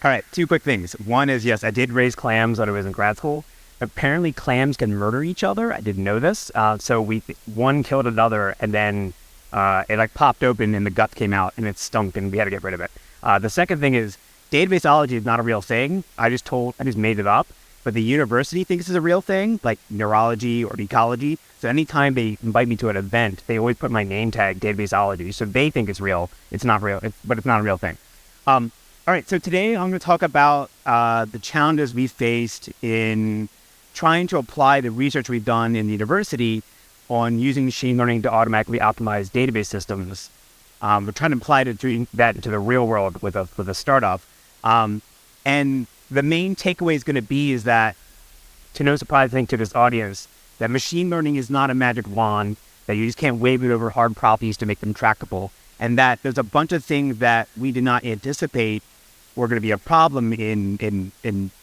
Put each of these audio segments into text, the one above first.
All right, two quick things. One is, yes, I did raise clams when I was in grad school. Apparently, clams can murder each other. I didn't know this. So one killed another, and then it like popped open, and the gut came out, and it stunk, and we had to get rid of it. The second thing is, databaseology is not a real thing. I just made it up. But the university thinks it's a real thing, like neurology or ecology. So anytime they invite me to an event, they always put my name tag, databaseology. So they think it's real. It's not real, but it's not a real thing. All right, so today I'm going to talk about the challenges we faced in trying to apply the research we've done in the university on using machine learning to automatically optimize database systems. We're trying to apply that into the real world with a startup. And the main takeaway is going to be is that, to no surprise, I think, to this audience, that machine learning is not a magic wand, that you just can't wave it over hard properties to make them tractable, and that there's a bunch of things that we did not anticipate were going to be a problem in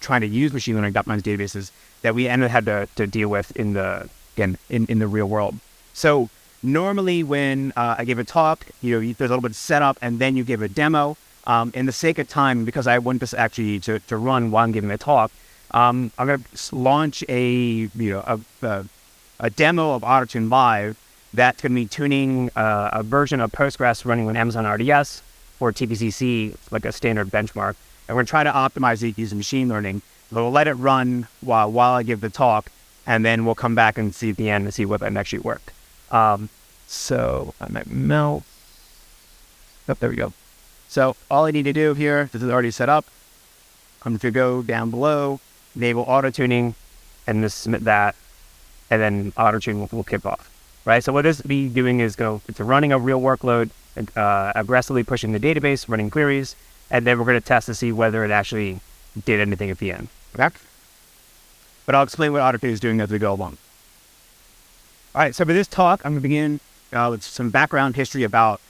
trying to use machine learning to optimize databases that we ended up had to deal with in the real world. So normally when I give a talk, there's a little bit of setup and then you give a demo. In the sake of time, because I want this actually to run while I'm giving a talk, I'm going to launch a demo of AutoTune Live that's going to be tuning a version of Postgres running on Amazon RDS or TPCC, like a standard benchmark. And we're going to try to optimize it using machine learning. We'll let it run while I give the talk, and then we'll come back and see at the end to see what that actually worked. So I might melt. Oh, there we go. So all I need to do here, this is already set up. I'm going to go down below, enable auto tuning, and just submit that, and then auto tune will kick off. Right. So what this will be doing is it's running a real workload, aggressively pushing the database, running queries, and then we're going to test to see whether it actually did anything at the end. Okay. But I'll explain what auto tune is doing as we go along. All right. So for this talk, I'm going to begin with some background history about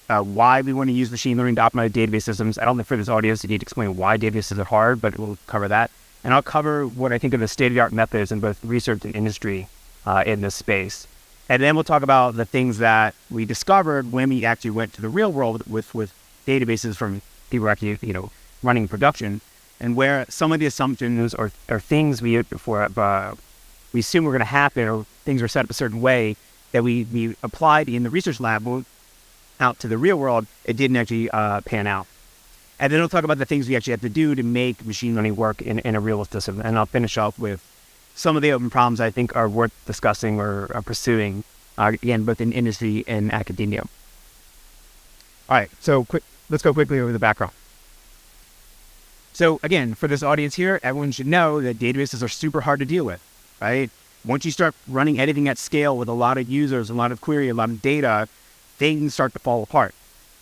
why we want to use machine learning to optimize database systems. I don't think for this audience you need to explain why databases are hard, but we'll cover that. And I'll cover what I think are the state-of-the-art methods in both research and industry in this space. And then we'll talk about the things that we discovered when we actually went to the real world with databases from people actually, running production, and where some of the assumptions or things we assume were going to happen, or things were set up a certain way that we applied in the research lab out to the real world, it didn't actually pan out. And then I'll talk about the things we actually have to do to make machine learning work in a real system. And I'll finish off with some of the open problems I think are worth discussing or pursuing, again, both in industry and academia. All right, so let's go quickly over the background. So again, for this audience here, everyone should know that databases are super hard to deal with, right? Once you start running anything at scale with a lot of users, a lot of query, a lot of data, things start to fall apart.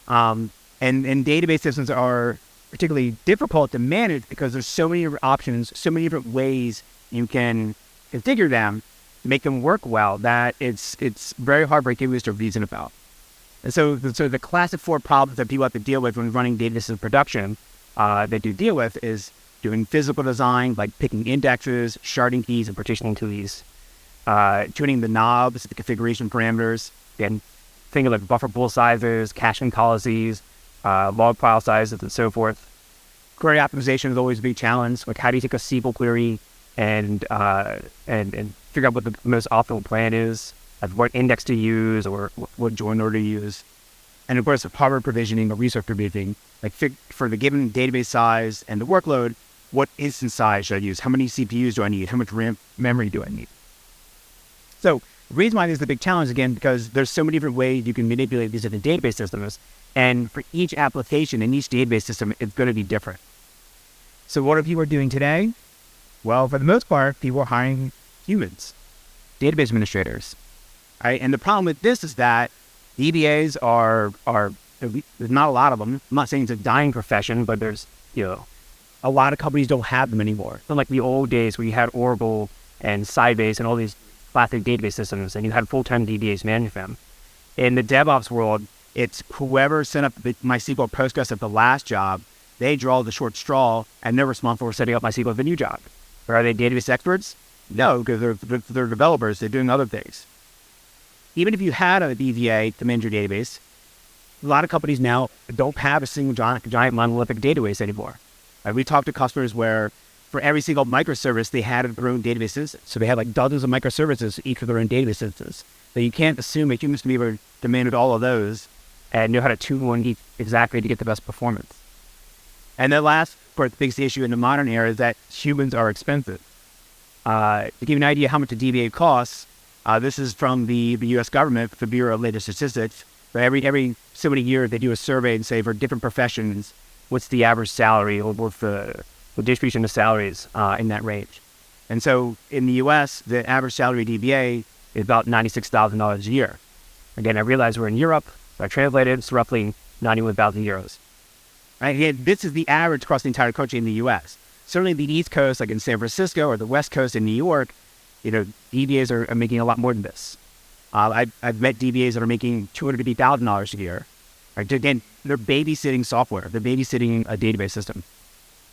And database systems are particularly difficult to manage because there's so many options, so many different ways you can configure them to make them work well that it's very hard for DBMS to reason about. And so the classic four problems that people have to deal with when running databases in production they do deal with is doing physical design, like picking indexes, sharding keys, and partitioning keys, tuning the knobs, the configuration parameters, and things like buffer pool sizes, caching policies, log file sizes, and so forth. Query optimization is always a big challenge. Like, how do you take a SQL query and figure out what the most optimal plan is, like what index to use or what join order to use, and of course, hardware provisioning or resource provisioning, like for the given database size and the workload, what instance size should I use? How many CPUs do I need? How much RAM memory do I need? So the reason why this is a big challenge, again, because there's so many different ways you can manipulate these different database systems, and for each application in each database system, it's going to be different. So what are people doing today? Well, for the most part, people are hiring humans, database administrators. Right? And the problem with this is that DBAs are there's not a lot of them. I'm not saying it's a dying profession, but there's, a lot of companies don't have them anymore. It's not like the old days where you had Oracle and Sybase and all these classic database systems, and you had full-time DBAs managing them. In the DevOps world, it's whoever set up MySQL Postgres at the last job, they draw the short straw, and they're responsible for setting up MySQL at the new job. But are they database experts? No, because they're developers. They're doing other things. Even if you had a DBA to manage your database, a lot of companies now don't have a single giant monolithic database anymore. We talked to customers where for every single microservice, they had their own databases. So they had like dozens of microservices, each with their own database instance. So you can't assume a human's going to be able to manage all of those and know how to tune one each exactly to get the best performance. And the last part, the biggest issue in the modern era is that humans are expensive. To give you an idea how much a DBA costs, this is from the U.S. government, the Bureau of Labor Statistics. So every so many years, they do a survey and say for different professions, what's the average salary or what's the distribution of salaries in that range. And so in the U.S., the average salary DBA is about $96,000 a year. Again, I realize we're in Europe, so I translated, it's roughly 91,000 euros. Right? Again, this is the average across the entire country in the U.S. Certainly the East Coast, like in San Francisco, or the West Coast in New York, DBAs are making a lot more than this. I've met DBAs that are making $250,000 a year. Right? Again, they're babysitting software. They're babysitting a database system.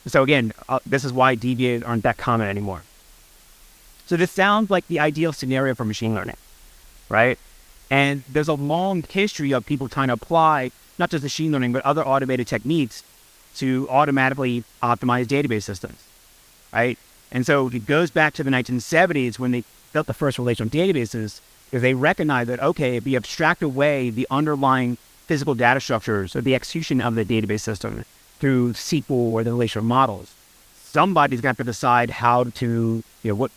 So again, this is why DBAs aren't that common anymore. So this sounds like the ideal scenario for machine learning, right? And there's a long history of people trying to apply not just machine learning, but other automated techniques to automatically optimize database systems, right? And so it goes back to the 1970s when they built the first relational databases, because they recognized that, okay, if you abstract away the underlying physical data structures or the execution of the database system through SQL or the relational models, somebody's got to decide how to,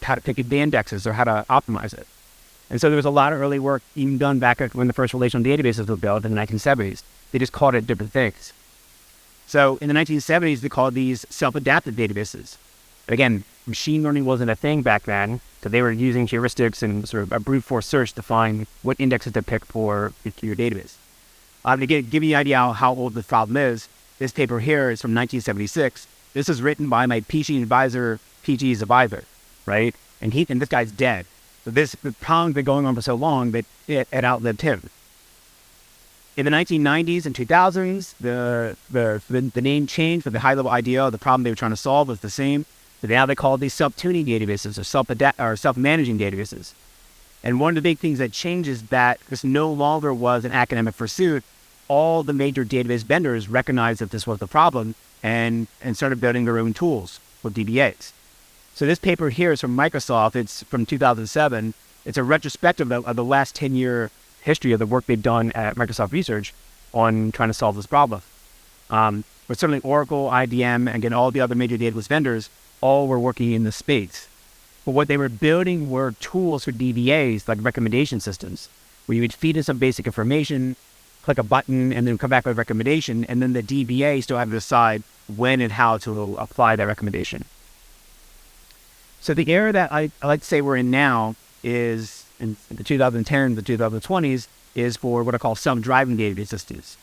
how to pick the indexes or how to optimize it. And so there was a lot of early work even done back when the first relational databases were built in the 1970s. They just called it different things. So in the 1970s, they called these self-adaptive databases. But again, machine learning wasn't a thing back then, so they were using heuristics and sort of a brute force search to find what indexes to pick for your database. To give you an idea how old this problem is, this paper here is from 1976. This is written by my PhD advisor, PG's advisor, right? And this guy's dead. So the problem's been going on for so long that it outlived him. In the 1990s and 2000s, the name changed, but the high-level idea of the problem they were trying to solve was the same. So now they call these self-tuning databases or self-managing databases. And one of the big things that changed is that this no longer was an academic pursuit. All the major database vendors recognized that this was the problem and started building their own tools with DBAs. So this paper here is from Microsoft. It's from 2007. It's a retrospective of the last 10-year history of the work they've done at Microsoft Research on trying to solve this problem. But certainly Oracle, IBM, and again, all the other major database vendors all were working in this space. But what they were building were tools for DBAs, like recommendation systems, where you would feed in some basic information, click a button, and then come back with a recommendation, and then the DBA still had to decide when and how to apply that recommendation. So the era that I like to say we're in now is, in the 2010s, the 2020s, is for what I call self-driving database systems,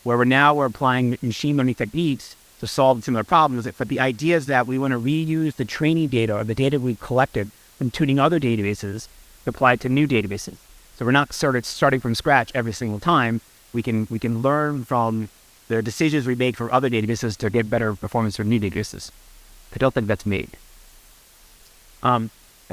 where we're applying machine learning techniques to solve similar problems. But the idea is that we want to reuse the training data or the data we collected from tuning other databases to apply it to new databases. So we're not starting from scratch every single time. We can learn from the decisions we make for other databases to get better performance for new databases. I don't think that's made. And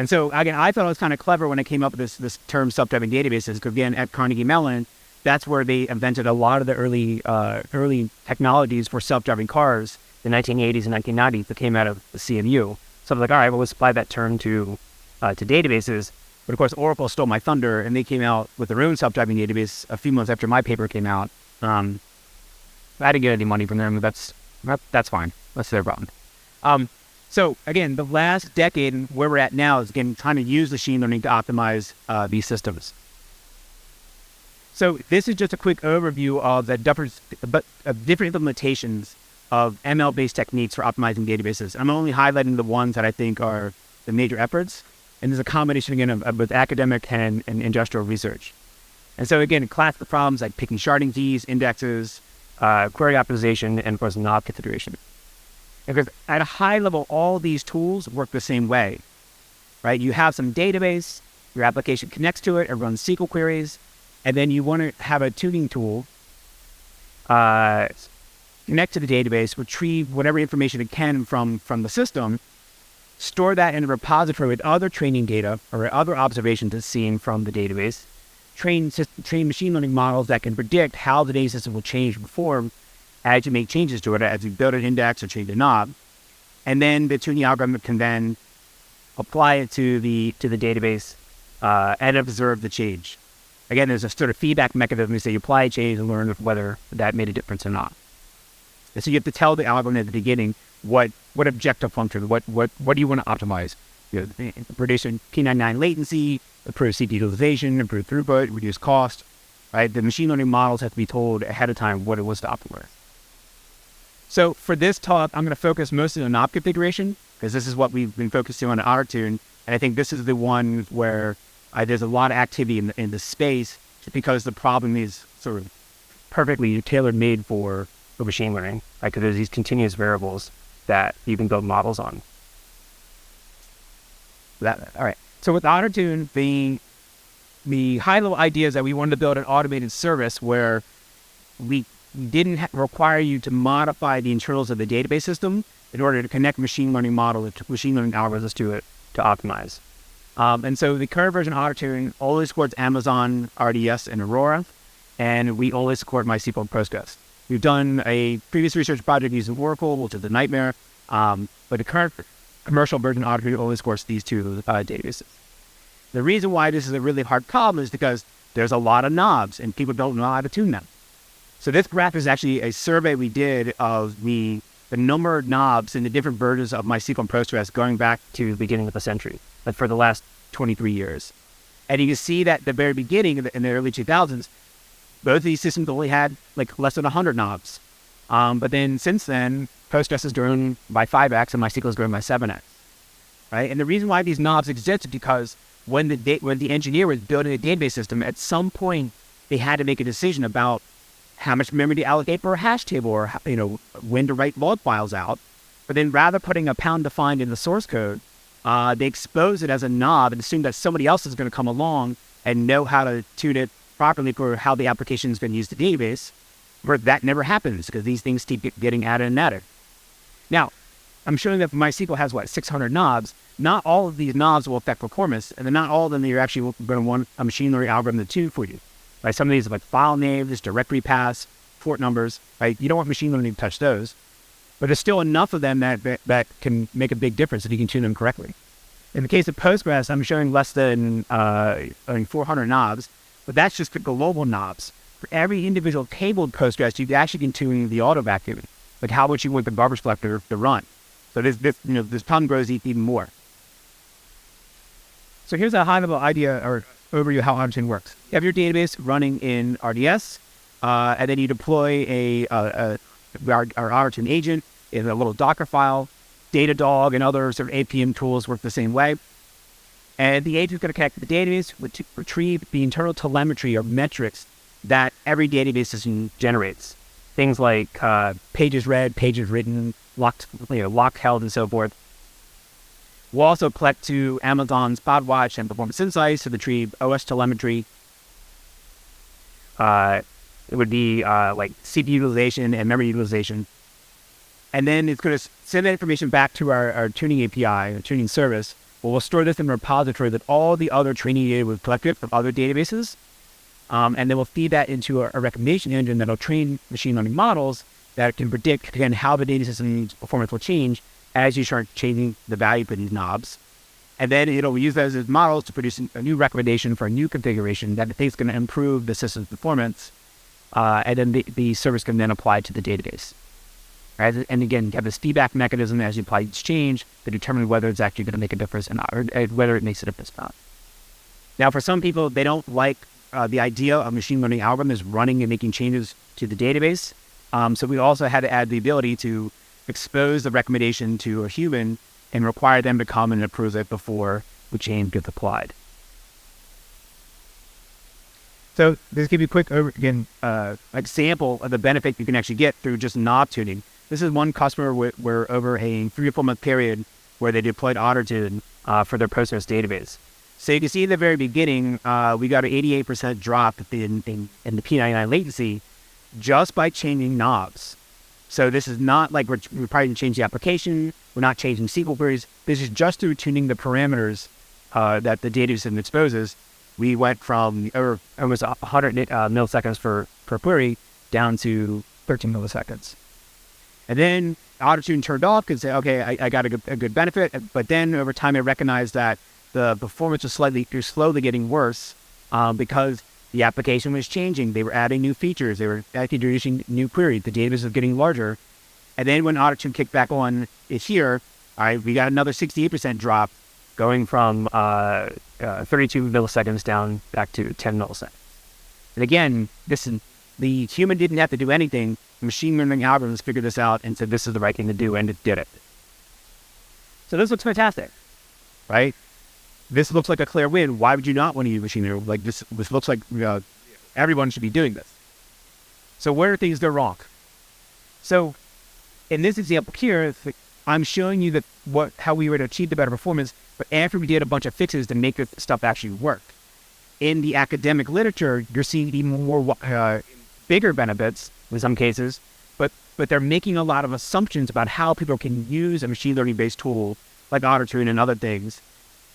so again, I thought it was kind of clever when I came up with this term self-driving databases, because again, at Carnegie Mellon, that's where they invented a lot of the early technologies for self-driving cars in the 1980s and 1990s that came out of the CMU. So I was like, all right, well, let's apply that term to databases. But of course, Oracle stole my thunder, and they came out with their own self-driving database a few months after my paper came out. I didn't get any money from them, but that's fine. That's their problem. So again, the last decade where we're at now is again trying to use machine learning to optimize these systems. So this is just a quick overview of the different implementations of ML-based techniques for optimizing databases. I'm only highlighting the ones that I think are the major efforts. And there's a combination again of both academic and industrial research. And so again, classical problems like picking sharding keys, indexes, query optimization, and of course knob consideration. Because at a high level, all these tools work the same way, right? You have some database, your application connects to it, it runs SQL queries, and then you want to have a tuning tool connect to the database, retrieve whatever information it can from the system, store that in a repository with other training data or other observations it's seen from the database, train machine learning models that can predict how the data system will change and perform as you make changes to it, as you build an index or change a knob, And then the tuning algorithm can then apply it to the database and observe the change. Again, there's a sort of feedback mechanism. You say you apply a change and learn whether that made a difference or not. And so you have to tell the algorithm at the beginning what objective function, what do you want to optimize? Reducing P99 latency, improve CPU utilization, improve throughput, reduce cost. Right? The machine learning models have to be told ahead of time what it was to optimize. So for this talk, I'm going to focus mostly on knob configuration, because this is what we've been focusing on at Auto-Tune. And I think this is the one where there's a lot of activity in the space, because the problem is sort of perfectly tailor-made for machine learning, right? Because there's these continuous variables that you can build models on. All right. So with Auto-Tune, the high-level idea is that we wanted to build an automated service where we didn't require you to modify the internals of the database system in order to connect machine learning algorithms to it to optimize. And so the current version of Auto-Tune only supports Amazon RDS and Aurora, and we only support MySQL and Postgres. We've done a previous research project using Oracle, which is a nightmare, but the current commercial version of Auto-Tune only supports these two databases. The reason why this is a really hard problem is because there's a lot of knobs and people don't know how to tune them. So this graph is actually a survey we did of the number of knobs in the different versions of MySQL and Postgres going back to the beginning of the century, but for the last 23 years. And you can see that at the very beginning, in the early 2000s, both of these systems only had like less than 100 knobs. But then since then, Postgres has grown by 5x and MySQL has grown by 7x. Right? And the reason why these knobs exist is because when the engineer was building a database system, at some point they had to make a decision about how much memory to allocate for a hash table, or when to write log files out. But then rather putting a pound defined in the source code, they expose it as a knob and assume that somebody else is going to come along and know how to tune it properly for how the application is going to use the database. But that never happens because these things keep getting added and added. Now, I'm showing that MySQL has 600 knobs. Not all of these knobs will affect performance, and then not all of them you're actually going to want a machine learning algorithm to tune for you. Right? Some of these are like file names, directory paths, port numbers. Right? You don't want machine learning to touch those, but there's still enough of them that can make a big difference if you can tune them correctly. In the case of Postgres, I'm showing less than 400 knobs, but that's just the global knobs. For every individual table in Postgres, you actually can tune the auto vacuum, like how much you want the garbage collector to run. So this problem grows even more. So here's a high-level idea or overview of how Auto-Tune works. You have your database running in RDS, and then you deploy our Auto-Tune agent in a little Docker file. Datadog and other sort of APM tools work the same way. And the agent is going to connect to the database to retrieve the internal telemetry or metrics that every database system generates. Things like pages read, pages written, lock held, and so forth. We'll also collect to Amazon's CloudWatch and Performance Insights to retrieve OS telemetry. It would be like CPU utilization and memory utilization. And then it's going to send that information back to our tuning API, our tuning service. We'll store this in a repository that all the other training data was collected from other databases. And then we'll feed that into a recommendation engine that'll train machine learning models that can predict, again, how the data system's performance will change as you start changing the value for these knobs. And then it'll use those as models to produce a new recommendation for a new configuration that it thinks is going to improve the system's performance. And then the service can then apply to the database. Right? And again, you have this feedback mechanism as you apply each change to determine whether it's actually going to make a difference or whether it makes a difference or not. Now, for some people, they don't like the idea of machine learning algorithms running and making changes to the database. So we also had to add the ability to expose the recommendation to a human and require them to come and approve it before the change gets applied. So this give you a quick example of the benefit you can actually get through just knob tuning. This is one customer where over a 3 or 4 month period where they deployed Auto-Tune for their Postgres database. So you can see in the very beginning, we got an 88% drop in the P99 latency just by changing knobs. So this is not like we're probably going to change the application. We're not changing SQL queries. This is just through tuning the parameters that the data system exposes. We went from almost 100 milliseconds per query down to 13 milliseconds. And then auto-tune turned off because, okay, I got a good benefit. But then over time, I recognized that the performance was slowly getting worse because the application was changing. They were adding new features. They were introducing new queries. The database was getting larger. And then when auto-tune kicked back on here, all right, we got another 68% drop going from 32 milliseconds down back to 10 milliseconds. And again, the human didn't have to do anything. The machine learning algorithms figured this out and said this is the right thing to do, and it did it. So this looks fantastic, right? This looks like a clear win. Why would you not want to use machine learning? Like this looks like everyone should be doing this. So where do things go wrong? So in this example here, I'm showing you how we would achieve the better performance, but after we did a bunch of fixes to make this stuff actually work. In the academic literature, you're seeing even more bigger benefits in some cases, but they're making a lot of assumptions about how people can use a machine learning based tool like auto-tune and other things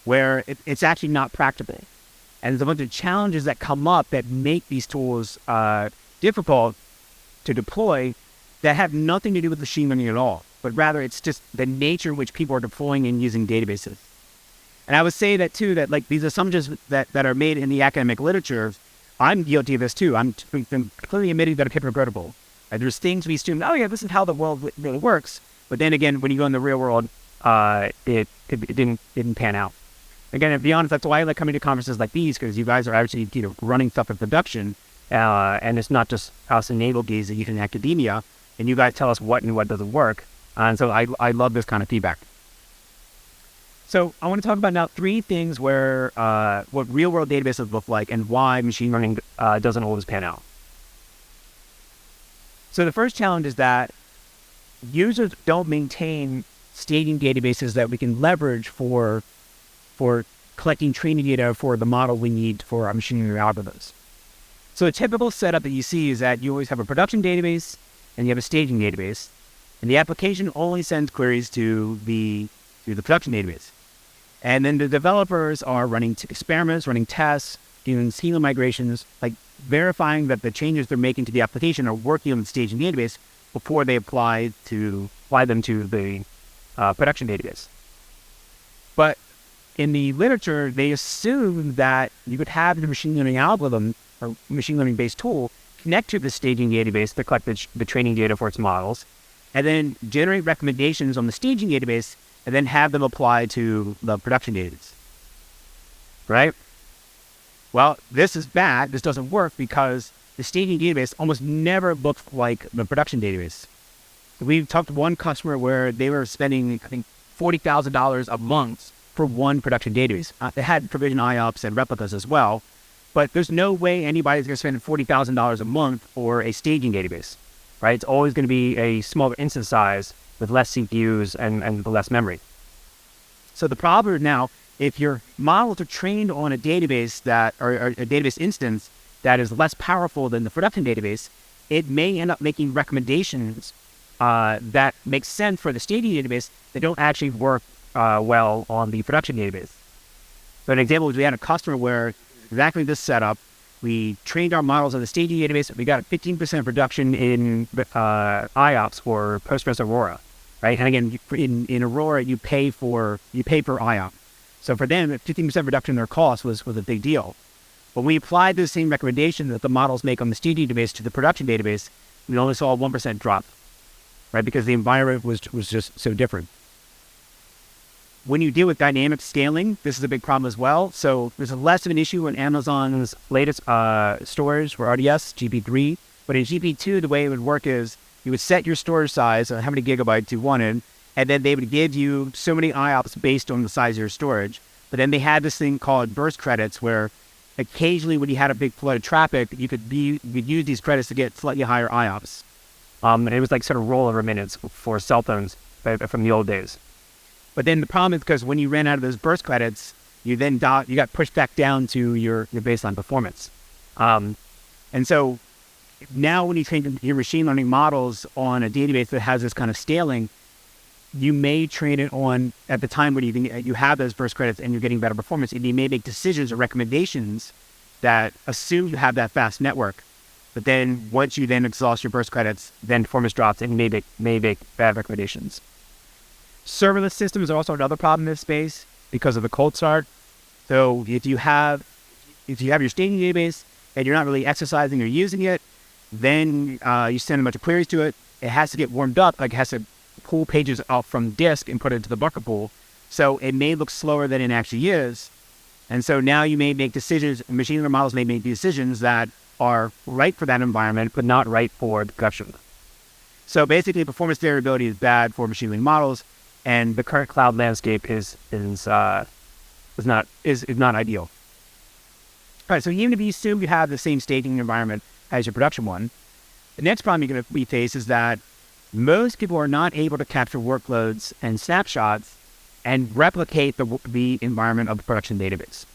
where it's actually not practical. And there's a bunch of challenges that come up that make these tools difficult to deploy that have nothing to do with machine learning at all, but rather it's just the nature in which people are deploying and using databases. And I would say that too, that like these assumptions that are made in the academic literature, I'm guilty of this too. I'm clearly admitting that are hypocritical. There's things we assume, oh yeah, this is how the world really works. But then again, when you go in the real world, it didn't pan out. Again, to be honest, that's why I like coming to conferences like these, because you guys are actually running stuff in production, and it's not just us navel gazing in academia, and you guys tell us what and what doesn't work. And so I love this kind of feedback. So I want to talk about now 3 things where what real-world databases look like and why machine learning doesn't always pan out. So the first challenge is that users don't maintain staging databases that we can leverage for collecting training data for the model we need for our machine learning algorithms. So a typical setup that you see is that you always have a production database and you have a staging database, and the application only sends queries to the production database. And then the developers are running experiments, running tests, doing schema migrations, like verifying that the changes they're making to the application are working on the staging database before they apply them to the production database. But in the literature, they assume that you could have the machine learning algorithm or machine learning based tool connect to the staging database to collect the training data for its models, and then generate recommendations on the staging database, and then have them apply to the production database, right? Well, this is bad. This doesn't work because the staging database almost never looks like the production database. We've talked to one customer where they were spending, I think, $40,000 a month for one production database. They had provision IOPS and replicas as well, but there's no way anybody's going to spend $40,000 a month for a staging database, right? It's always going to be a smaller instance size with less CPUs and less memory. So the problem is now, if your models are trained on a database or a database instance that is less powerful than the production database, it may end up making recommendations that make sense for the staging database that don't actually work well on the production database. So an example is we had a customer where exactly this setup, we trained our models on the staging database. We got a 15% reduction in IOPS for Postgres Aurora, right? And again, in Aurora, you pay per IOP. So for them, a 15% reduction in their cost was a big deal. When we applied the same recommendation that the models make on the staging database to the production database, we only saw a 1% drop, right? Because the environment was just so different. When you deal with dynamic scaling, this is a big problem as well. So there's less of an issue in Amazon's latest storage for RDS, GP3. But in GP2, the way it would work is you would set your storage size, how many gigabytes you wanted, and then they would give you so many IOPS based on the size of your storage. But then they had this thing called burst credits where occasionally when you had a big flood of traffic, you could use these credits to get slightly higher IOPS. And it was like sort of rollover minutes for cell phones from the old days. But then the problem is because when you ran out of those burst credits, you got pushed back down to your baseline performance. And so now when you train your machine learning models on a database that has this kind of scaling, you may train it on at the time when you have those burst credits and you're getting better performance, and you may make decisions or recommendations that assume you have that fast network. But then once you then exhaust your burst credits, then performance drops and may make bad recommendations. Serverless systems are also another problem in this space because of the cold start. So if you have your staging database and you're not really exercising or using it, then you send a bunch of queries to it. It has to get warmed up, like it has to pull pages out from disk and put it into the bucket pool. So it may look slower than it actually is. And so now you may make decisions, machine learning models may make decisions that are right for that environment, but not right for the production. So basically performance variability is bad for machine learning models, and the current cloud landscape is not ideal. All right, so even if you assume you have the same staging environment as your production one, the next problem you're going to face is that most people are not able to capture workloads and snapshots and replicate the environment of the production database.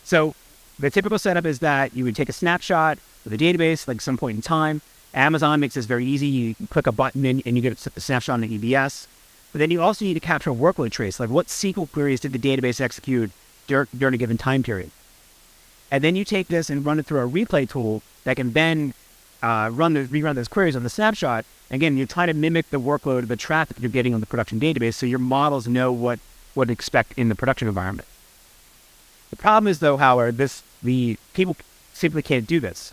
So the typical setup is that you would take a snapshot of the database, like some point in time. Amazon makes this very easy. You click a button and you get a snapshot in the EBS. But then you also need to capture a workload trace, like what SQL queries did the database execute during a given time period. And then you take this and run it through a replay tool that can then rerun those queries on the snapshot. Again, you're trying to mimic the workload of the traffic you're getting on the production database, so your models know what to expect in the production environment. The problem is, though, however, the people simply can't do this,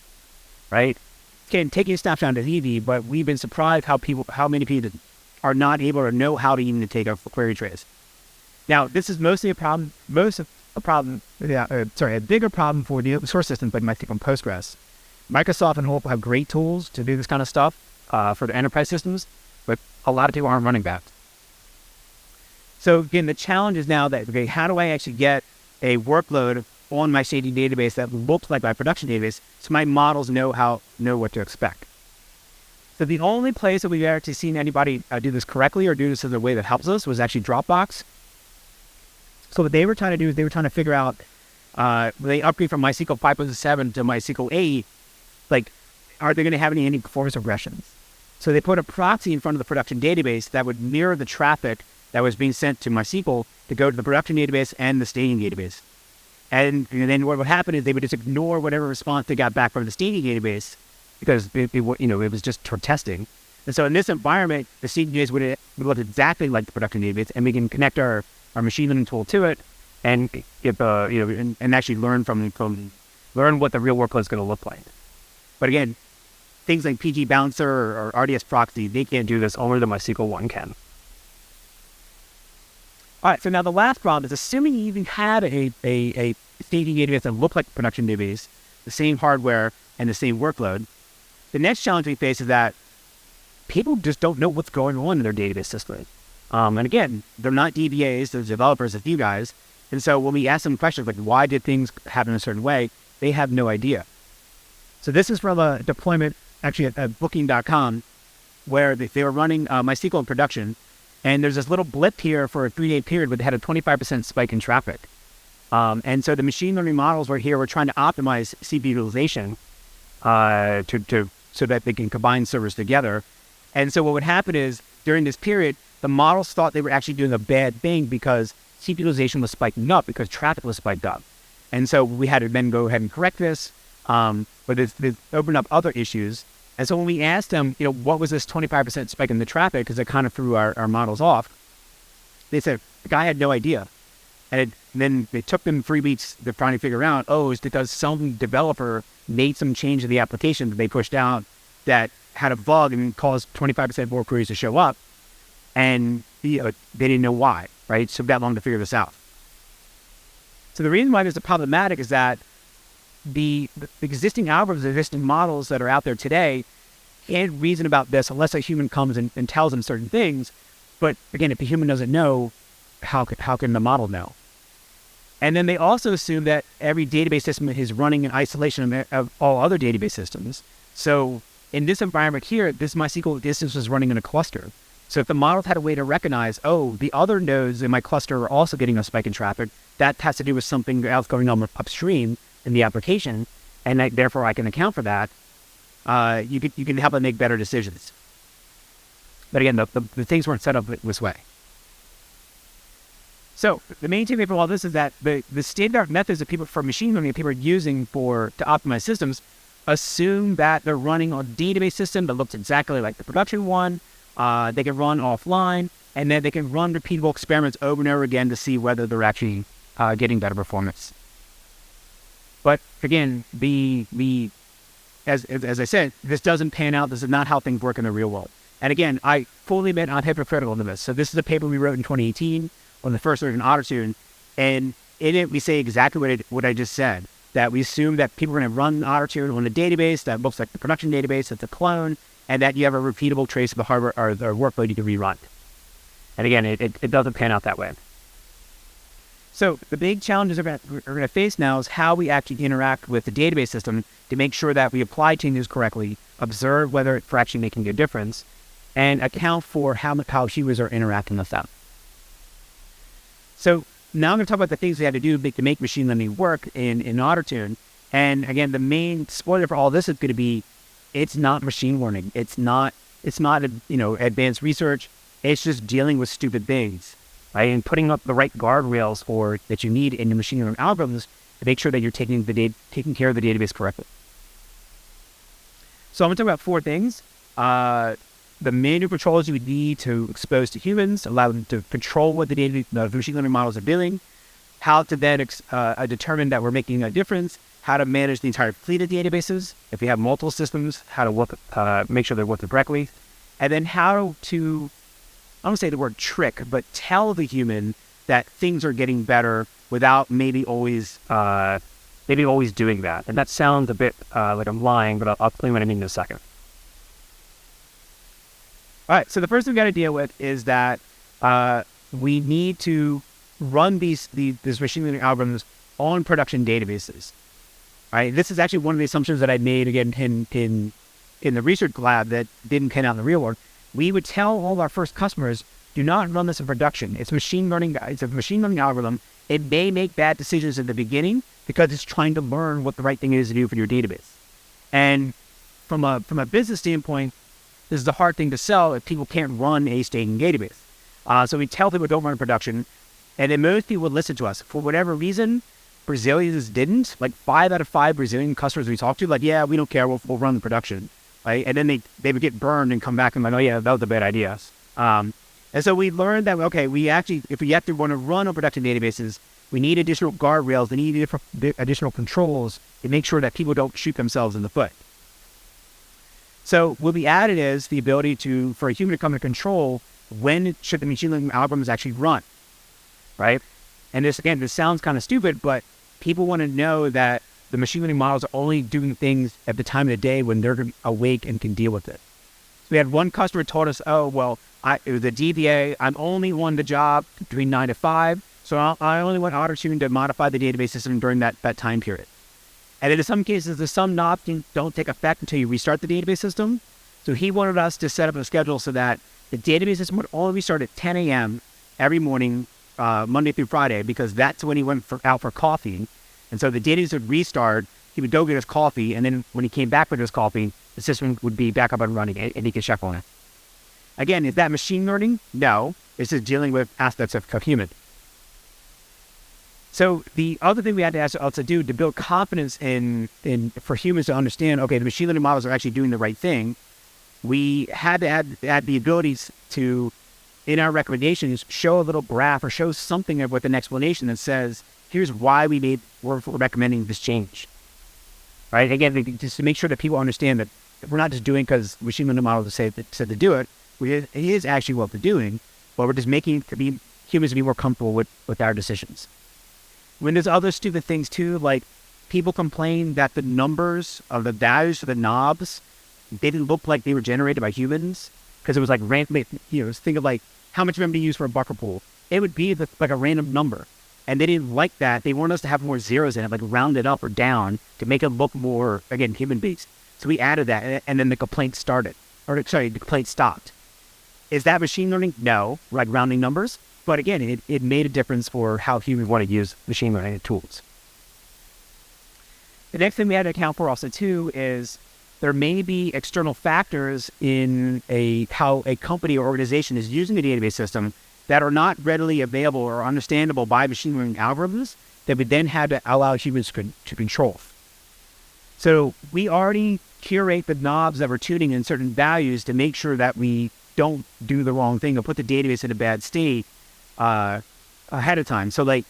right? Taking a snapshot is easy, but we've been surprised how many people are not able to know how to even take a query trace. Now, this is mostly a bigger problem for the open source systems like MySQL and Postgres. Microsoft and Oracle have great tools to do this kind of stuff for the enterprise systems, but a lot of people aren't running that. So again, the challenge is now that, okay, how do I actually get a workload on my staging database that looks like my production database so my models know what to expect? So the only place that we've actually seen anybody do this correctly or do this in a way that helps us was actually Dropbox. So what they were trying to do is they were trying to figure out, they upgrade from MySQL 5.7 to MySQL 8, like, are they going to have any performance regressions? So they put a proxy in front of the production database that would mirror the traffic that was being sent to MySQL to go to the production database and the staging database. And then what would happen is they would just ignore whatever response they got back from the staging database because it was just for testing. And so in this environment, the staging database would look exactly like the production database, and we can connect our machine learning tool to it and get and actually learn what the real workload is going to look like. But again, things like PG Bouncer or RDS Proxy, they can't do this. Only the MySQL 1 can. All right, so now the last problem is assuming you even had a staging database that looked like a production database, the same hardware and the same workload. The next challenge we face is that people just don't know what's going on in their database system. And again, they're not DBAs, they're developers like you guys. And so when we ask them questions like, why did things happen a certain way, they have no idea. So this is from a deployment, actually at Booking.com, where they were running MySQL in production. And there's this little blip here for a 3-day period where they had a 25% spike in traffic. And so the machine learning models were trying to optimize CPU utilization so that they can combine servers together. And so what would happen is during this period, the models thought they were actually doing a bad thing because CPU utilization was spiking up because traffic was spiked up. And so we had to then go ahead and correct this, but it opened up other issues. And so when we asked them, what was this 25% spike in the traffic, because it kind of threw our models off, they said the guy had no idea. And then it took them 3 weeks to finally figure out, it's because some developer made some change to the application that they pushed out that had a bug and caused 25% more queries to show up. And they didn't know why, right? So that long to figure this out. So the reason why this is problematic is that the existing algorithms, the existing models that are out there today can't reason about this unless a human comes and tells them certain things. But again, if the human doesn't know, how can the model know? And then they also assume that every database system is running in isolation of all other database systems. So in this environment here, this MySQL instance was running in a cluster. So if the models had a way to recognize, the other nodes in my cluster are also getting a spike in traffic, that has to do with something else going on upstream in the application, and therefore I can account for that. You can help them make better decisions. But again, the things weren't set up this way. So the main takeaway from all this is that the standard methods that people for machine learning people are using to optimize systems assume that they're running on a database system that looks exactly like the production one. They can run offline, and then they can run repeatable experiments over and over again to see whether they're actually getting better performance. But again, as I said, this doesn't pan out. This is not how things work in the real world. And again, I fully admit I'm hypocritical to this. So this is a paper we wrote in 2018 on the first version of AutoTune, and in it we say exactly what I just said, that we assume that people are going to run AutoTune on a database that looks like the production database, that's a clone, and that you have a repeatable trace of the hardware or the workload you can rerun. And again, it doesn't pan out that way. So the big challenges we're going to face now is how we actually interact with the database system to make sure that we apply changes correctly, observe whether it's actually making a difference, and account for how humans are interacting with them. So now I'm going to talk about the things we had to do to make machine learning work in AutoTune. And again, the main spoiler for all this is going to be, it's not machine learning. It's not advanced research. It's just dealing with stupid things, right? And putting up the right guardrails that you need in your machine learning algorithms to make sure that you're taking care of the database correctly. So I'm going to talk about 4 things. The manual controls you would need to expose to humans, allow them to control what the machine learning models are doing, how to then determine that we're making a difference, how to manage the entire fleet of databases, if we have multiple systems, how to make sure they're working correctly, and then how to, I don't say the word trick, but tell the human that things are getting better without maybe always doing that. And that sounds a bit like I'm lying, but I'll explain what I mean in a second. All right, so the first thing we got to deal with is that we need to run these machine learning algorithms on production databases. All right, this is actually one of the assumptions that I made again in the research lab that didn't pan out in the real world. We would tell all of our first customers, do not run this in production. It's machine learning. It's a machine learning algorithm. It may make bad decisions in the beginning because it's trying to learn what the right thing is to do for your database. And from a business standpoint, this is a hard thing to sell if people can't run a staging database. So we tell people don't run in production, and then most people would listen to us. For whatever reason, Brazilians didn't. Like 5 out of 5 Brazilian customers we talked to, like, yeah, we don't care, we'll run the production. Right? And then they would get burned and come back and like, oh yeah, that was a bad idea. And so we learned that, okay, if we have to want to run on production databases, we need additional guardrails, we need additional controls to make sure that people don't shoot themselves in the foot. So what we added is the ability for a human to come to control when should the machine learning algorithms actually run, right? And this sounds kind of stupid, but people want to know that the machine learning models are only doing things at the time of the day when they're awake and can deal with it. So we had one customer told us, oh, well, it was a DBA, I'm only on the job between 9 to 5, so I only want AutoTune to modify the database system during that time period. And then in some cases, some knobs don't take effect until you restart the database system. So he wanted us to set up a schedule so that the database system would only restart at 10 a.m. every morning, Monday through Friday, because that's when he went out for coffee. And so the database would restart, he would go get his coffee, and then when he came back with his coffee, the system would be back up and running, and he could check on it. Again, is that machine learning? No. It's just dealing with aspects of human. So the other thing we had to also do to build confidence for humans to understand, okay, the machine learning models are actually doing the right thing, we had to add the abilities to, in our recommendations, show a little graph or show something with an explanation that says, here's why we're recommending this change. Right? Again, just to make sure that people understand that we're not just doing because machine learning models said to do it. It is actually what we're doing, but we're just making humans to be more comfortable with our decisions. When there's other stupid things too, like people complain that the numbers of the values for the knobs, they didn't look like they were generated by humans because it was like random. Think of like how much memory you use for a bucket pool. It would be like a random number, and they didn't like that. They wanted us to have more zeros in it, like round it up or down to make it look more, again, human-based. So we added that, and then the complaint stopped. Is that machine learning? No, like rounding numbers. But again, it made a difference for how humans want to use machine learning tools. The next thing we had to account for also too is there may be external factors in how a company or organization is using a database system that are not readily available or understandable by machine learning algorithms that we then had to allow humans to control. So we already curate the knobs that we're tuning in certain values to make sure that we don't do the wrong thing or put the database in a bad state ahead of time. So like,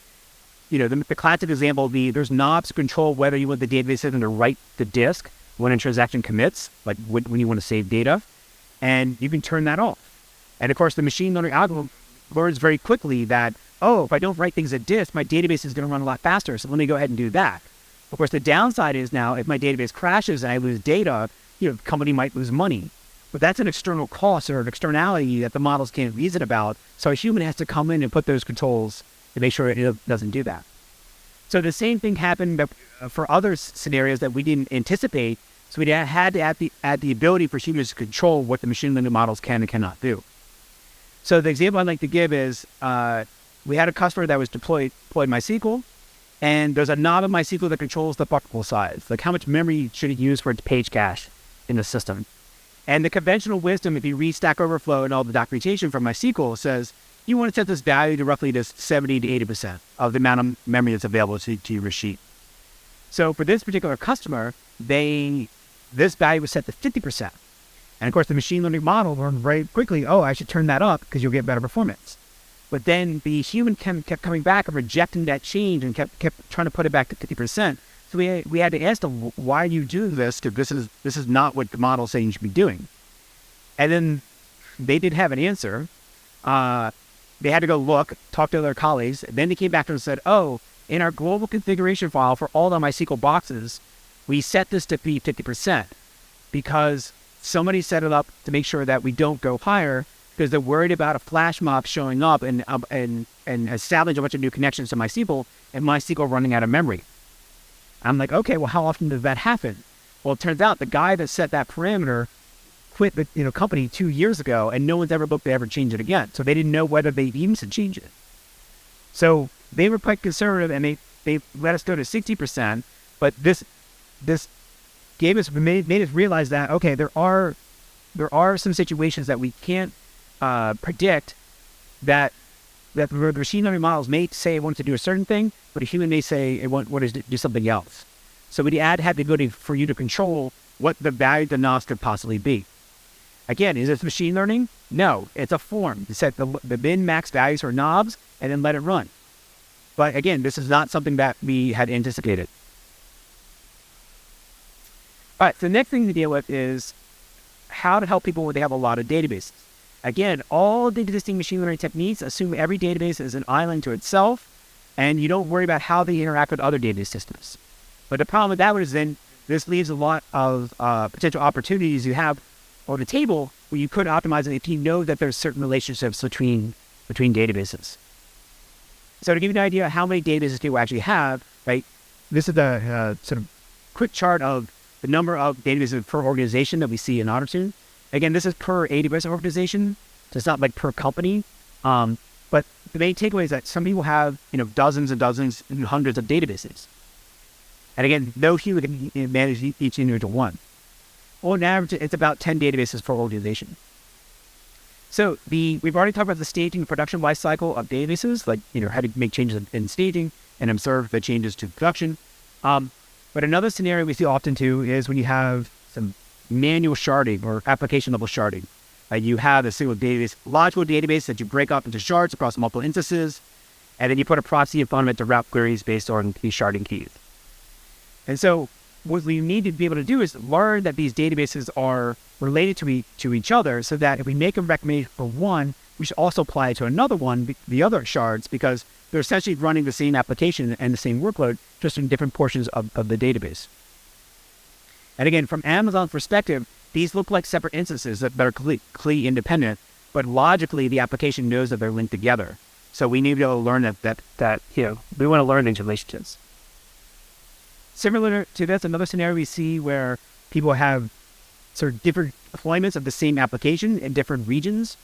the classic example would be there's knobs to control whether you want the database system to write the disk when a transaction commits, like when you want to save data, and you can turn that off. And of course, the machine learning algorithm learns very quickly that, oh, if I don't write things at disk, my database is going to run a lot faster, so let me go ahead and do that. Of course, the downside is now if my database crashes and I lose data, the company might lose money. But that's an external cost or an externality that the models can't reason about, so a human has to come in and put those controls to make sure it doesn't do that. So the same thing happened for other scenarios that we didn't anticipate, so we had to add the ability for humans to control what the machine learning models can and cannot do. So the example I'd like to give is we had a customer that was deployed MySQL, and there's a knob in MySQL that controls the buckle size, like how much memory should it use for its page cache in the system. And the conventional wisdom, if you read Stack Overflow and all the documentation from MySQL, says you want to set this value to roughly just 70 to 80% of the amount of memory that's available to your machine. So for this particular customer, this value was set to 50%. And of course, the machine learning model learned very quickly, oh, I should turn that up because you'll get better performance. But then the human kept coming back and rejecting that change and kept trying to put it back to 50%. So we had to ask them, why do you do this? Because this is not what the model is saying you should be doing. And then they did have an answer. They had to go look, talk to their colleagues. Then they came back and said, oh, in our global configuration file for all the MySQL boxes, we set this to be 50% because somebody set it up to make sure that we don't go higher because they're worried about a flash mob showing up and establishing a bunch of new connections to MySQL and MySQL running out of memory. I'm like, okay, well, how often does that happen? Well, it turns out the guy that set that parameter quit the company 2 years ago, and no one's ever looked to ever change it again. So they didn't know whether they even should change it. So they were quite conservative, and they let us go to 60%. But this made us realize that, okay, there are some situations that we can't predict that the machine learning models may say it wants to do a certain thing, but a human may say it wants to do something else. So we had the ability for you to control what the value of the knobs could possibly be. Again, is this machine learning? No, it's a form. You set the min-max values for knobs and then let it run. But again, this is not something that we had anticipated. All right, so the next thing to deal with is how to help people when they have a lot of databases. Again, all the existing machine learning techniques assume every database is an island to itself, and you don't worry about how they interact with other database systems. But the problem with that is then this leaves a lot of potential opportunities you have on the table where you could optimize it if you know that there's certain relationships between databases. So to give you an idea of how many databases people actually have, right? This is the sort of quick chart of the number of databases per organization that we see in Ottertune. Again, this is per AWS organization, so it's not like per company. But the main takeaway is that some people have, dozens and dozens and hundreds of databases. And again, no human can manage each individual one. On average, it's about 10 databases per organization. So we've already talked about the staging and production lifecycle of databases, like how to make changes in staging and observe the changes to production. But another scenario we see often too is when you have some manual sharding or application level sharding. You have a single database, logical database that you break up into shards across multiple instances, and then you put a proxy in front of it to route queries based on these sharding keys. And so what we need to be able to do is learn that these databases are related to each other so that if we make a recommendation for one, we should also apply it to another one, the other shards, because they're essentially running the same application and the same workload, just in different portions of the database. And again, from Amazon's perspective, these look like separate instances that are completely independent, but logically the application knows that they're linked together. So we need to be able to learn that we want to learn these relationships. Similar to this, another scenario we see where people have sort of different deployments of the same application in different regions.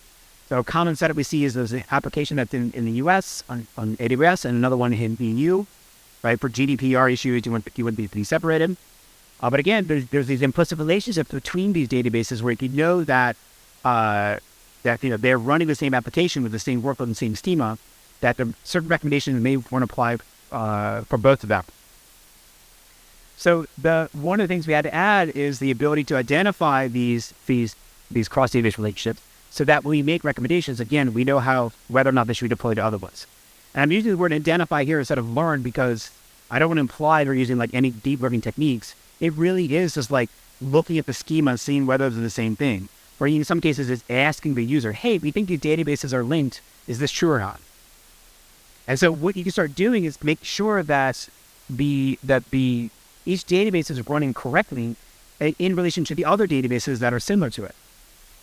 So a common setup we see is there's an application that's in the US on AWS and another one in the EU, right? For GDPR issues, you want these to be separated. But again, there's these implicit relationships between these databases where you know that they're running the same application with the same workload and same schema, that the certain recommendations may want to apply for both of them. So one of the things we had to add is the ability to identify these cross database relationships, so that when we make recommendations, again, we know whether or not they should be deployed to other ones. And I'm using the word identify here instead of learn because I don't want to imply they're using like any deep learning techniques. It really is just like looking at the schema and seeing whether they're the same thing. Or in some cases, it's asking the user, hey, we think these databases are linked. Is this true or not? And so what you can start doing is make sure that each database is running correctly in relation to the other databases that are similar to it.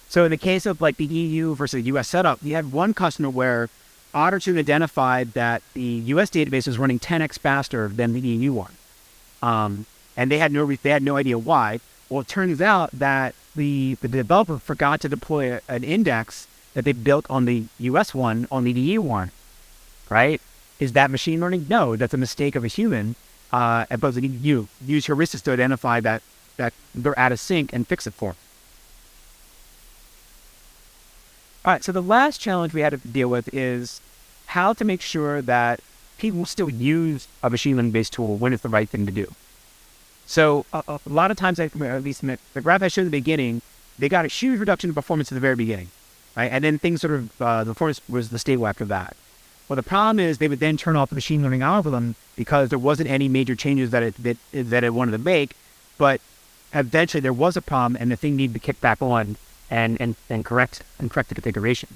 So in the case of like the EU versus US setup, we had one customer where Ottertune identified that the US database is running 10x faster than the EU one. And they had no idea why. Well, it turns out that the developer forgot to deploy an index that they built on the US one, on the EU one, right? Is that machine learning? No, that's a mistake of a human. But you use heuristics to identify that they're out of sync and fix it for them. All right, so the last challenge we had to deal with is how to make sure that people still use a machine learning-based tool when it's the right thing to do. So a lot of times, at least in the graph I showed in the beginning, they got a huge reduction in performance at the very beginning, right? And then things the performance was the stable after that. Well, the problem is they would then turn off the machine learning algorithm because there wasn't any major changes that it wanted to make, but eventually there was a problem and the thing needed to kick back on and correct the configuration.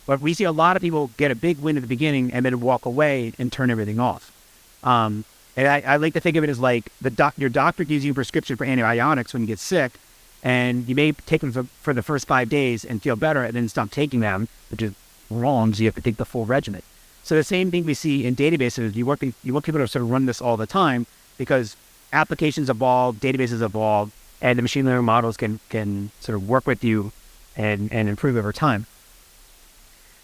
But we see a lot of people get a big win at the beginning and then walk away and turn everything off. And I like to think of it as like your doctor gives you a prescription for antibiotics when you get sick, and you may take them for the first 5 days and feel better and then stop taking them, which is wrong, so you have to take the full regimen. So the same thing we see in databases, you want people to sort of run this all the time because applications evolve, databases evolve, and the machine learning models can sort of work with you and improve over time.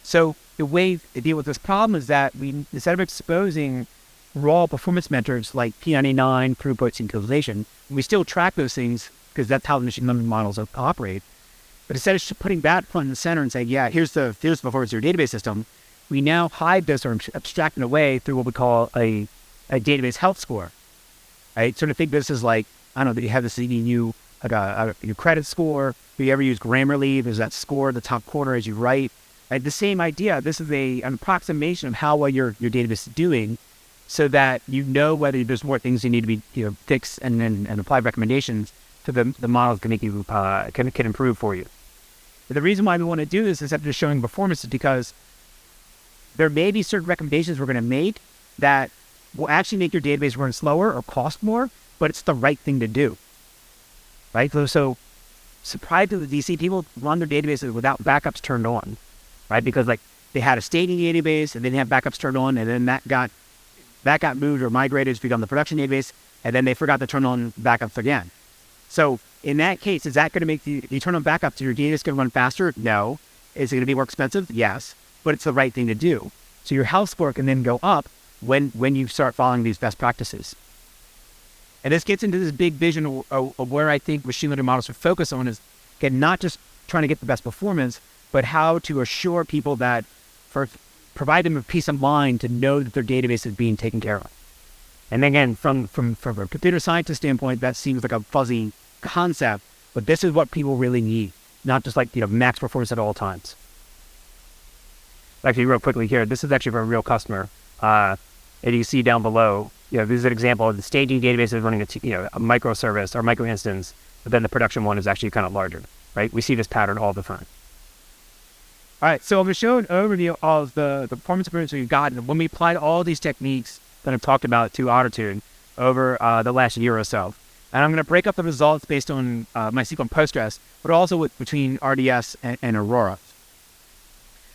So the way to deal with this problem is that we, instead of exposing raw performance metrics like P99, throughput, utilization, we still track those things because that's how the machine learning models operate. But instead of putting that front and center and saying, yeah, here's the performance of your database system, we now hide this or abstract it away through what we call a database health score. Right? Sort of think this is like, I don't know, you have this CDU, like your credit score. If you ever use Grammarly, there's that score at the top corner as you write. Right? The same idea. This is an approximation of how well your database is doing, so that you know whether there's more things you need to be fixed and apply recommendations so the models can make you can improve for you. But the reason why we want to do this instead of just showing performance is because there may be certain recommendations we're going to make that will actually make your database run slower or cost more, but it's the right thing to do. Right? So surprisingly, you see people run their databases without backups turned on, right? Because like they had a staging database and they didn't have backups turned on, and then that got moved or migrated to become the production database, and then they forgot to turn on backups again. So in that case, is that going to make you turn on backups? Is your database going to run faster? No. Is it going to be more expensive? Yes. But it's the right thing to do. So your health score can then go up when you start following these best practices. And this gets into this big vision of where I think machine learning models should focus on is, again, not just trying to get the best performance, but how to assure people that provide them with peace of mind to know that their database is being taken care of. And again, from a computer scientist standpoint, that seems like a fuzzy concept, but this is what people really need, not just like, max performance at all times. Actually, real quickly here, this is actually from a real customer. And you see down below, this is an example of the staging database is running a microservice or micro instance, but then the production one is actually kind of larger, right? We see this pattern all the time. All right, so I'm going to show an overview of the performance improvements we've gotten when we applied all these techniques that I've talked about to Ottertune over the last year or so. And I'm going to break up the results based on MySQL and Postgres, but also between RDS and Aurora.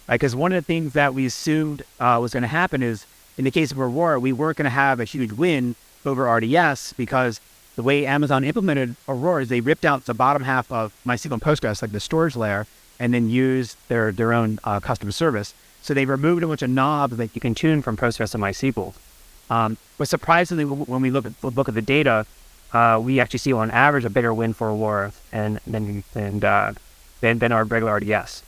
Because one of the things that we assumed was going to happen is, in the case of Aurora, we weren't going to have a huge win over RDS because the way Amazon implemented Aurora is they ripped out the bottom half of MySQL and Postgres, like the storage layer, and then used their own customer service. So they removed a bunch of knobs that you can tune from Postgres and MySQL. But surprisingly, when we look at the data, we actually see on average a bigger win for Aurora than our regular RDS.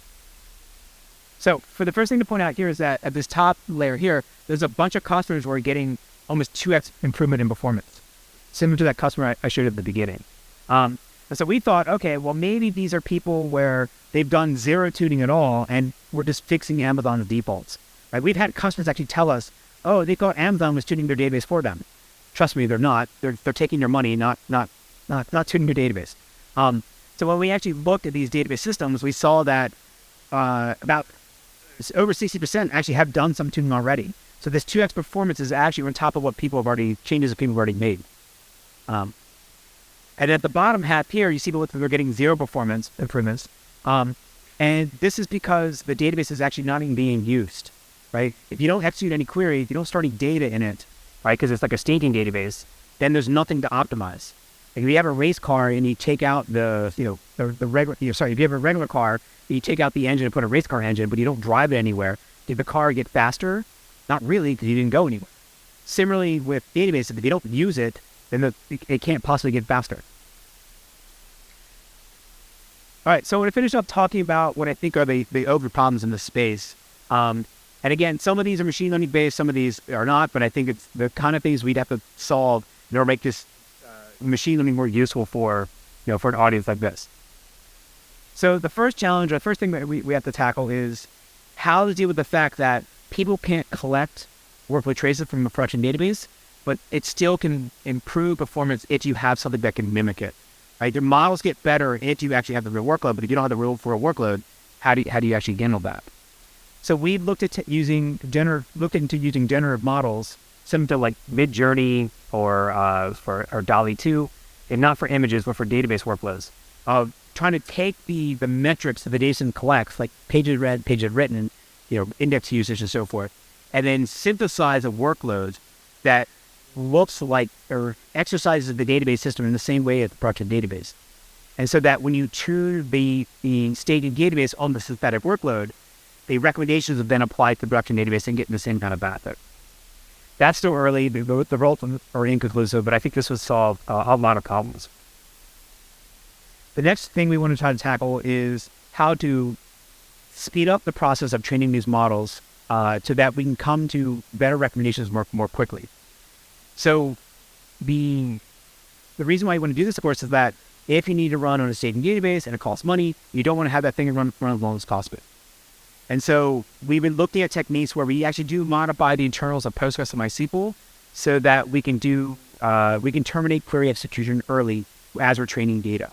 So for the first thing to point out here is that at this top layer here, there's a bunch of customers who are getting almost 2x improvement in performance. similar to that customer I showed at the beginning. And so we thought, okay, well, maybe these are people where they've done zero tuning at all, and we're just fixing Amazon's defaults. Right? We've had customers actually tell us, oh, they thought Amazon was tuning their database for them. Trust me, they're not. They're taking your money, not tuning your database. So when we actually looked at these database systems, we saw that about over 60% actually have done some tuning already. So this 2x performance is actually on top of what changes that people have already made. And at the bottom half here, you see that they're getting zero performance improvements. And this is because the database is actually not even being used, right? If you don't execute any query, if you don't store any data in it, right, because it's like a staging database, then there's nothing to optimize. Like if you have a race car and you take out if you have a regular car, you take out the engine and put a race car engine, but you don't drive it anywhere, did the car get faster? Not really, because you didn't go anywhere. Similarly with databases, if you don't use it, then it can't possibly get faster. All right, so I want to finish up talking about what I think are the over problems in this space. And again, some of these are machine learning based, some of these are not, but I think it's the kind of things we'd have to solve in order to make this machine learning more useful for an audience like this. So the first challenge, or the first thing that we have to tackle is how to deal with the fact that people can't collect workload traces from a production database, but it still can improve performance if you have something that can mimic it. Right? Your models get better if you actually have the real workload, but if you don't have the real workload, how do you actually handle that? So we looked into using generative models, similar to like Midjourney or DALL-E 2, and not for images, but for database workloads, of trying to take the metrics that the data collects, like pages read, pages written, index usage and so forth, and then synthesize a workload that looks like or exercises the database system in the same way as the production database. And so that when you tune the staging database on the synthetic workload, the recommendations are then applied to the production database and get the same kind of benefit. That's still early. The results are inconclusive, but I think this would solve a lot of problems. The next thing we want to try to tackle is how to speed up the process of training these models so that we can come to better recommendations more quickly. So the reason why you want to do this, of course, is that if you need to run on a staging database and it costs money, you don't want to have that thing run as long as possible. And so we've been looking at techniques where we actually do modify the internals of Postgres and MySQL so that we can terminate query execution early as we're training data.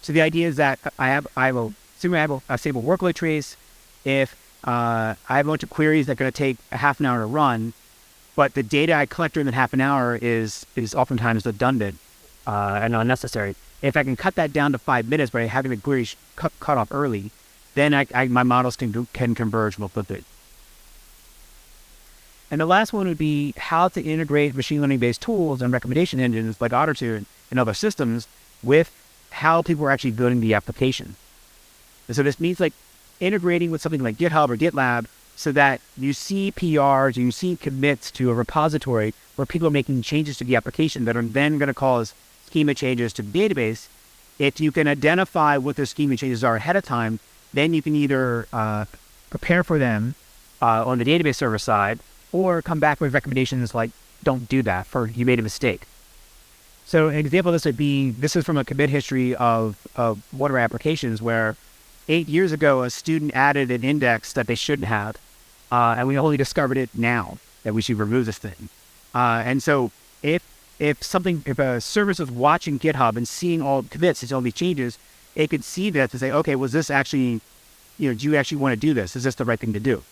So the idea is that I have a stable workload trace. If I have a bunch of queries that are going to take a half an hour to run, but the data I collect during that half an hour is oftentimes redundant and unnecessary. If I can cut that down to 5 minutes by having the queries cut off early, then my models can converge more quickly. And the last one would be how to integrate machine learning-based tools and recommendation engines like AutoTune and other systems with how people are actually building the application. And so this means like integrating with something like GitHub or GitLab so that you see PRs, you see commits to a repository where people are making changes to the application that are then going to cause schema changes to the database. If you can identify what those schema changes are ahead of time, then you can either prepare for them on the database server side or come back with recommendations like, don't do that, for you made a mistake. So an example of this would be, this is from a commit history of one of our applications where 8 years ago, a student added an index that they shouldn't have, and we only discovered it now that we should remove this thing. And so if a service is watching GitHub and seeing all commits and all these changes, it could see that to say, okay, was this actually, do you actually want to do this? Is this the right thing to do?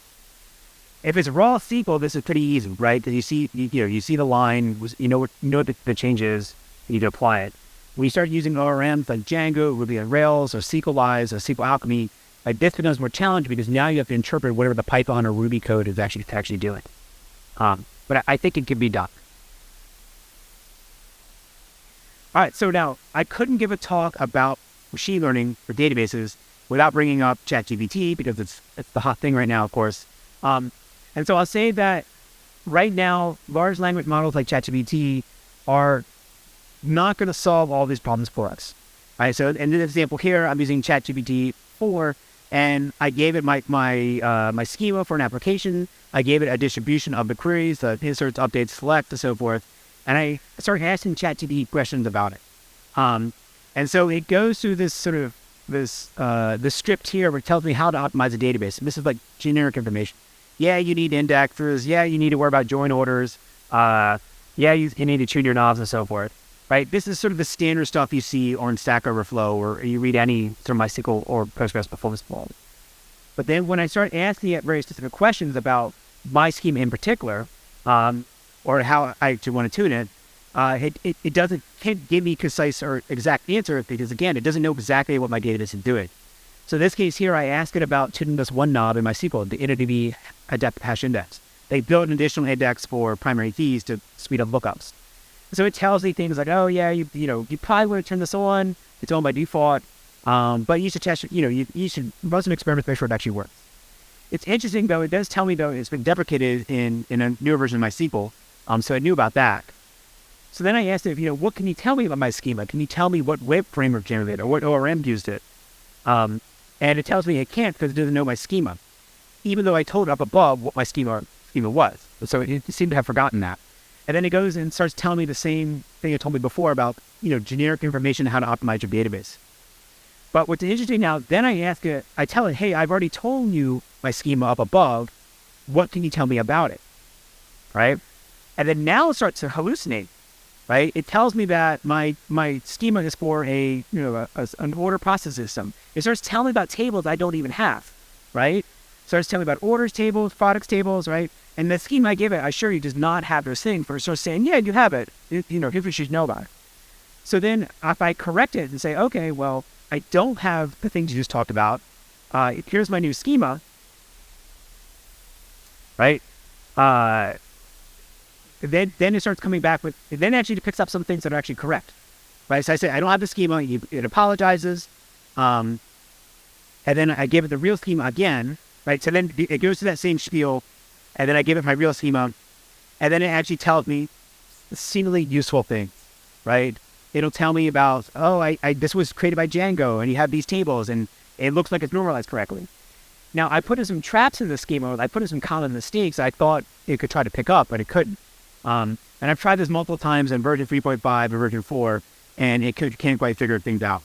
If it's raw SQL, this is pretty easy, right? Because you see the line, you know the change is, you need to apply it. When you start using ORMs like Django, Ruby on Rails, or SQLize, or SQL Alchemy, this becomes more challenging because now you have to interpret whatever the Python or Ruby code is actually doing. But I think it can be done. All right, so now I couldn't give a talk about machine learning for databases without bringing up ChatGPT because it's the hot thing right now, of course. And so I'll say that right now, large language models like ChatGPT are not going to solve all these problems for us. Right? So in this example here, I'm using ChatGPT 4, and I gave it my schema for an application. I gave it a distribution of the queries, the inserts, updates, select, and so forth. And I started asking ChatGPT questions about it. And so it goes through this sort of this script here where it tells me how to optimize a database. And this is like generic information. Yeah, you need indexers. Yeah, you need to worry about join orders. Yeah, you need to tune your knobs and so forth. Right? This is sort of the standard stuff you see on Stack Overflow, or you read any sort of MySQL or Postgres performance blog. But then when I start asking it very specific questions about my schema in particular, or how I actually want to tune it, it can't give me concise or exact answer because, again, it doesn't know exactly what my database is doing. So in this case here, I ask it about tuning this one knob in MySQL, the InnoDB adaptive hash index. They built an additional index for primary keys to speed up lookups. So it tells me things like, oh yeah, you probably want to turn this on. It's on by default, but you should test. You should run some experiments to make sure it actually works. It's interesting though. It does tell me though it's been deprecated in a newer version of MySQL. So I knew about that. So then I asked it, what can you tell me about my schema? Can you tell me what web framework generated it or what ORM used it? And it tells me it can't because it doesn't know my schema, even though I told it up above what my schema was. So it seemed to have forgotten that. And then it goes and starts telling me the same thing it told me before about, generic information on how to optimize your database. But what's interesting now, then I tell it, hey, I've already told you my schema up above. What can you tell me about it? Right? And then now it starts to hallucinate, right? It tells me that my schema is for an order process system. It starts telling me about tables I don't even have, right? It starts telling me about orders tables, products tables, right? And the schema I give it, I assure you, does not have those things. For it starts saying, yeah, you have it. Here's what you should know about it. So then if I correct it and say, okay, well, I don't have the things you just talked about. Here's my new schema, right? Then it starts coming back with, then actually it picks up some things that are actually correct, right? So I say, I don't have the schema. It apologizes. And then I give it the real schema again, right? So then it goes to that same spiel. And then I give it my real schema, and then it actually tells me seemingly useful things, right? It'll tell me about, this was created by Django, and you have these tables, and it looks like it's normalized correctly. Now, I put in some traps in the schema. I put in some common mistakes I thought it could try to pick up, but it couldn't. And I've tried this multiple times in version 3.5 and version 4, and it can't quite figure things out,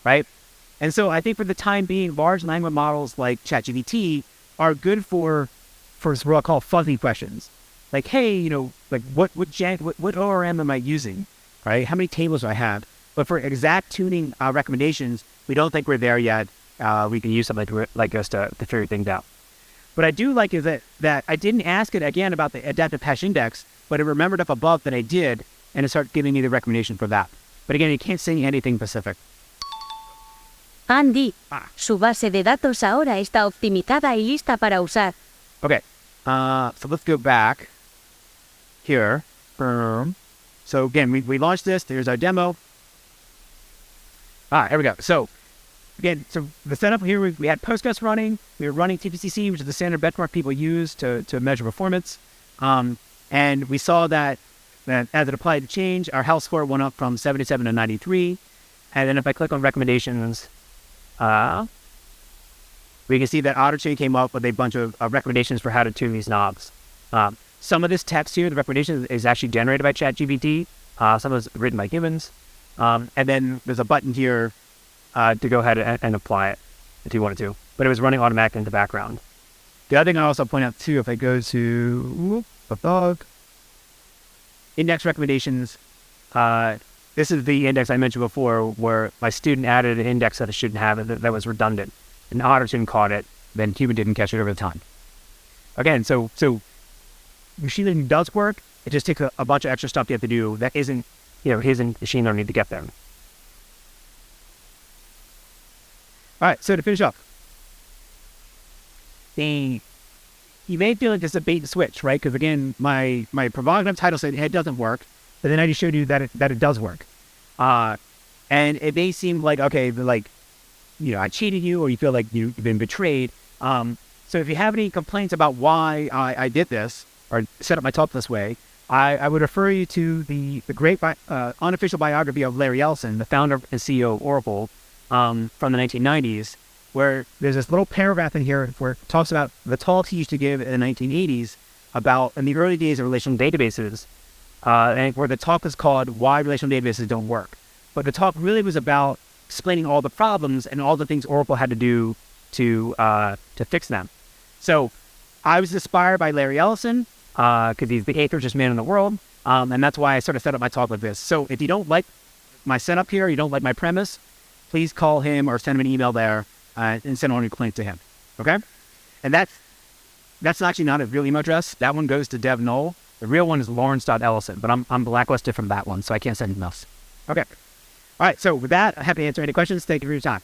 right? And so I think for the time being, large language models like ChatGPT are good for what I call fuzzy questions, like, hey, what ORM am I using, right? How many tables do I have? But for exact tuning recommendations, we don't think we're there yet. We can use something like us to figure things out. What I do like is that I didn't ask it again about the adaptive hash index, but it remembered up above that I did, and it started giving me the recommendation for that. But again, it can't say anything specific. Andy, su base de datos ahora está optimizada y lista para usar. Okay. So let's go back here. So again, we launched this. There's our demo. Here we go. So again, so the setup here, we had Postgres running. We were running TPCC, which is the standard benchmark people use to measure performance. And we saw that as it applied to change, our health score went up from 77 to 93. And then if I click on recommendations, we can see that AutoTune came up with a bunch of recommendations for how to tune these knobs. Some of this text here, the recommendation, is actually generated by ChatGPT. Some of it's written by humans. And then there's a button here to go ahead and apply it if you wanted to. But it was running automatically in the background. The other thing I also point out too, if I go to index recommendations, this is the index I mentioned before where my student added an index that it shouldn't have that was redundant. And AutoTune caught it, then human didn't catch it over the time. Again, so machine learning does work. It just takes a bunch of extra stuff you have to do that isn't machine learning to get there. All right, so to finish up, you may feel like it's a bait and switch, right? Because again, my provocative title said it doesn't work, but then I just showed you that it does work. And it may seem like, okay, I cheated you, or you feel like you've been betrayed. So if you have any complaints about why I did this or set up my talk this way, I would refer you to the great unofficial biography of Larry Ellison, the founder and CEO of Oracle, from the 1990s, where there's this little paragraph in here where it talks about the talks he used to give in the 1980s about, in the early days of relational databases, and where the talk was called Why Relational Databases Don't Work. But the talk really was about explaining all the problems and all the things Oracle had to do to fix them. So I was inspired by Larry Ellison because he's the eighth richest man in the world, and that's why I sort of set up my talk like this. So if you don't like my setup here, you don't like my premise, please call him or send him an email there and send on your complaint to him. Okay? And that's actually not a real email address. That one goes to Dev Null. The real one is Lawrence.Ellison, but I'm blacklisted from that one, so I can't send emails. Okay. All right. So with that, I'm happy to answer any questions. Thank you for your time.